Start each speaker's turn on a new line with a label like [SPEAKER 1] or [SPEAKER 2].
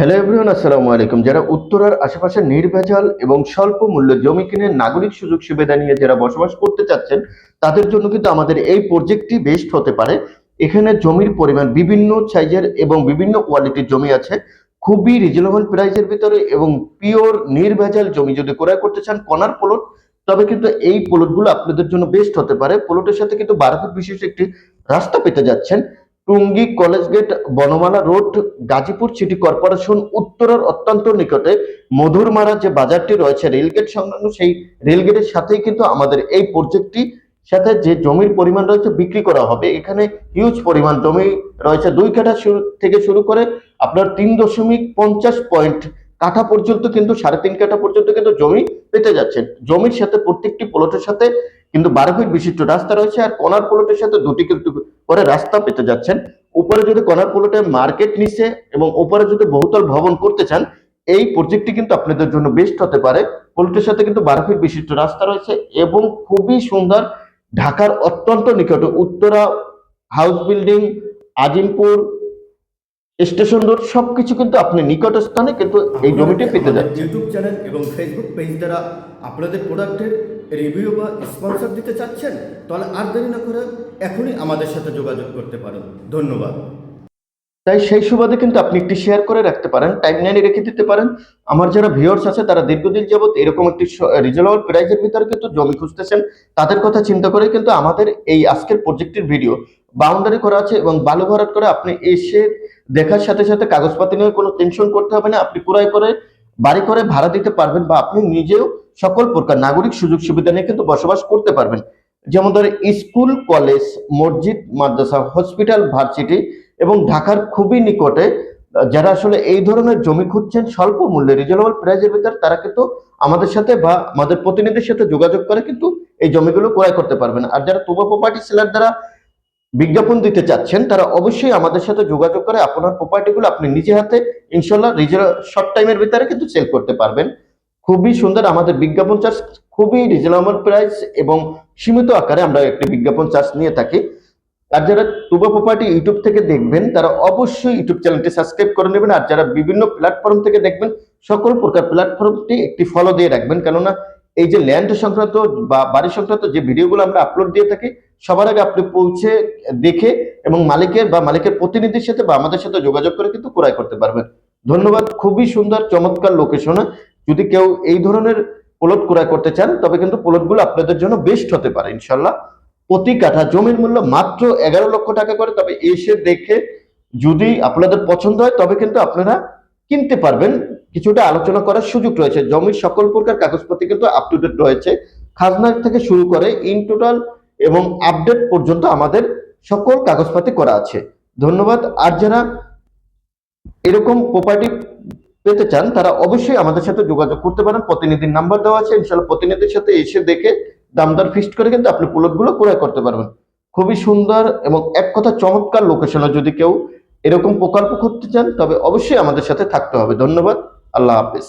[SPEAKER 1] Hello everyone, আসসালামু আলাইকুম। যারা উত্তরার আশেপাশে নির্ভেজাল এবং স্বল্প মূল্যে জমি কিনে নাগরিক সুযোগ সুবিধা নিয়ে যারা বসবাস করতে চাচ্ছেন, তাদের জন্য কিন্তু আমাদের এই প্রজেক্টটি বেস্ট হতে পারে। এখানে জমির পরিমাণ বিভিন্ন সাইজের এবং বিভিন্ন কোয়ালিটির জমি আছে, খুবই রিজনেবল প্রাইসের ভিতরে এবং পিওর নির্ভেজাল জমি যদি ক্রয় করতে চান কর্নার প্লট, তবে কিন্তু এই প্লটগুলো আপনাদের জন্য বেস্ট হতে পারে। প্লটের সাথে কিন্তু 12 ফুট বিশিষ্ট একটি রাস্তা পেতে যাচ্ছেন। Tongi college gate, Bonomala road, Gazipur city corporation উত্তরের অত্যন্ত নিকটে মধুরমারা যে বাজারটি রয়েছে রেলগেট সংলগ্ন, সেই রেলগেটের সাথেই কিন্তু আমাদের এই প্রজেক্টটি সাথে যে জমির পরিমাণ রয়েছে বিক্রি করা হবে। এখানে হিউজ পরিমাণ জমি রয়েছে, 2 কাঠা থেকে শুরু করে আপনার 3.50 কাঠা পর্যন্ত, কিন্তু 3.5 কাঠা পর্যন্ত কিন্তু জমি পেতে যাচ্ছেন। জমির সাথে প্রত্যেকটি প্লটের সাথে কিন্তু 12 ফিট বিশিষ্ট রাস্তা রয়েছে, আর কর্নার প্লটের সাথে দুটি কিন্তু করে রাস্তা পেতে যাচ্ছেন। উপরে যদি কর্নার প্লটে মার্কেট নিচে এবং উপরে যদি বহুতল ভবন করতে চান, এই প্রজেক্টটি কিন্তু আপনাদের জন্য বেস্ট হতে পারে। প্লটের সাথে কিন্তু 12 ফিট বিশিষ্ট রাস্তা রয়েছে এবং খুবই সুন্দর। ঢাকার অত্যন্ত নিকটে Uttara, house building, Azimpur, station road সবকিছু কিন্তু আপনি নিকট স্থানে কিন্তু এই জমিটি পেতে যাচ্ছেন।
[SPEAKER 2] ইউটিউব চ্যানেল এবং ফেসবুক পেজ দ্বারা আপনাদের প্রোডাক্টের রিভিউ বা স্পন্সর দিতে চাচ্ছেন, তাহলে আর দেরি না করে এখনই আমাদের সাথে যোগাযোগ করতে পারেন। ধন্যবাদ।
[SPEAKER 1] তাই সেই সুবাদে কিন্তু আপনি একটি শেয়ার করে রাখতে পারেন, টাইমলাইনে রেখে দিতে পারেন। আমার যারা ভিউয়ার্স আছে তারা দীর্ঘদিন যাবত এরকম একটি রিজনেবল প্রাইসের ভিতরে কিন্তু জমি খুঁজতেছেন, তাদের কথা চিন্তা করে কিন্তু আমাদের এই আজকের প্রজেক্টের ভিডিও বাউন্ডারি করা আছে এবং বালু ভরাট করে আপনি এসে দেখার সাথে সাথে কাগজপাতি নিয়ে কোনো টেনশন করতে হবে না। আপনি ক্রয় করে বাড়ি করে ভাড়া দিতে পারবেন বা আপনি নিজেও সকল প্রকার নাগরিক সুযোগ সুবিধা নিয়ে কিন্তু বসবাস করতে পারবেন। যেমন ধরে স্কুল, কলেজ, মসজিদ, মাদ্রাসা, হসপিটাল, ভার্সিটি এবং ঢাকার খুবই নিকটে যারা আসলে এই ধরনের জমি খুঁজছেন স্বল্প মূল্যে রিজনেবল প্রাইসের ভিতর, তারা কিন্তু আমাদের সাথে বা আমাদের প্রতিনিধির সাথে যোগাযোগ করে কিন্তু এই জমিগুলো ক্রয় করতে পারবেন। আর যারা তুবা প্রপার্টি সেলার দ্বারা বিজ্ঞাপন দিতে চাচ্ছেন, তারা অবশ্যই আমাদের সাথে যোগাযোগ করে আপনার প্রপার্টিগুলো আপনি নিজে হাতে ইনশাল্লাহ শর্ট টাইমের ভিতরে কিন্তু সেল করতে পারবেন। খুবই সুন্দর। আমাদের বিজ্ঞাপন চার্জ খুবই রিজনেবল প্রাইস এবং সীমিত আকারে আমরা একটি বিজ্ঞাপন চার্জ নিয়ে থাকি। আর যারা তুবা প্রপার্টি ইউটিউব থেকে দেখবেন, তারা অবশ্যই ইউটিউব চ্যানেলটি সাবস্ক্রাইব করে নেবেন। আর যারা বিভিন্ন প্ল্যাটফর্ম থেকে দেখবেন, সকল প্রকার প্ল্যাটফর্মটি একটি ফলো দিয়ে রাখবেন, কেননা এই যে ল্যান্ড সংক্রান্ত বা বাড়ি সংক্রান্ত যে ভিডিওগুলো আমরা আপলোড দিয়ে থাকি, সবার আগে আপনি পৌঁছে দেখে এবং মালিকের প্রতিনিধির সাথে বা আমাদের সাথে যোগাযোগ করে কিন্তু ক্রয় করতে পারবেন। ধন্যবাদ। খুবই সুন্দর চমৎকার লোকেশনে যদি কেউ এই ধরনের প্লট ক্রয় করতে চান, তবে কিন্তু প্লটগুলো আপনাদের জন্য বেস্ট হতে পারে ইনশাল্লাহ। প্রতি কাঠা জমির মূল্য মাত্র 11 লক্ষ টাকা করে। তবে এসে দেখে যদি আপনাদের পছন্দ হয়, তবে কিন্তু আপনারা কিনতে পারবেন। কিছুটা আলোচনা করার সুযোগ রয়েছে। জমির সকল প্রকার কাগজপত্র কিন্তু আপ টু ডেট রয়েছে, খাজনা থেকে শুরু করে ইন টোটাল এবং আপডেট পর্যন্ত আমাদের সকল কাগজপাতি করা আছে। ধন্যবাদ। আর যারা এরকম প্রপার্টি পেতে চান, তারা অবশ্যই আমাদের সাথে যোগাযোগ করতে পারেন। প্রতিনিধির নাম্বার দেওয়া আছে, ইনশাল্লাহ প্রতিনিধির সাথে এসে দেখে দামদার ফিক্সড করে কিন্তু আপনি প্লটগুলো ক্রয় করতে পারবেন। খুবই সুন্দর এবং এক কথা চমৎকার লোকেশনে যদি কেউ এরকম প্রকল্প করতে চান, তবে অবশ্যই আমাদের সাথে থাকতে হবে। ধন্যবাদ। আল্লাহ হাফেজ।